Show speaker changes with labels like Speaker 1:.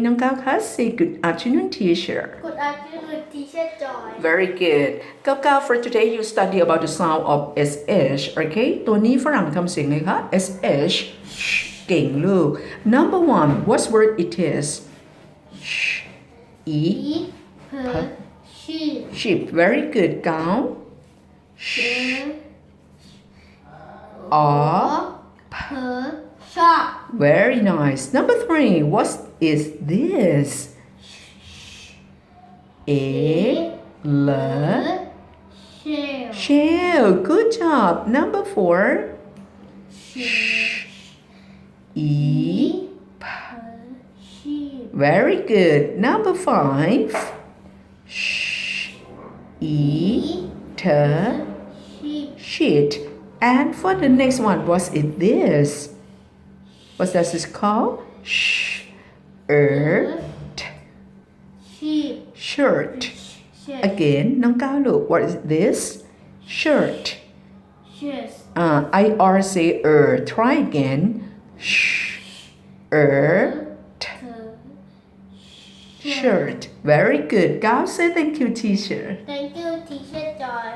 Speaker 1: น้องก้าวคะ say good afternoon teacher
Speaker 2: Good afternoon, Teacher Joy.
Speaker 1: very good ก้าว for today you study about the sound of sh okay ตัวนี้ฝรั่งทำเสียงไงคะ sh เก่งลูก number one what word it is e
Speaker 2: Per, sheep,
Speaker 1: sheep very good ก้าว
Speaker 2: or, per, shop,
Speaker 1: very nice number three what is this a l
Speaker 2: shell,
Speaker 1: shell good job number four e
Speaker 2: per, sheep,
Speaker 1: very good number five e t
Speaker 2: sheep,
Speaker 1: sheet and for the next one what's it this what does this call
Speaker 2: sheep,
Speaker 1: shirt
Speaker 2: shirt,
Speaker 1: again น้องก้าวลูก what is this shirt
Speaker 2: shirt,
Speaker 1: ir say try again shirt very good ก้าว say thank you teacher
Speaker 2: Thank you, Teacher Joy.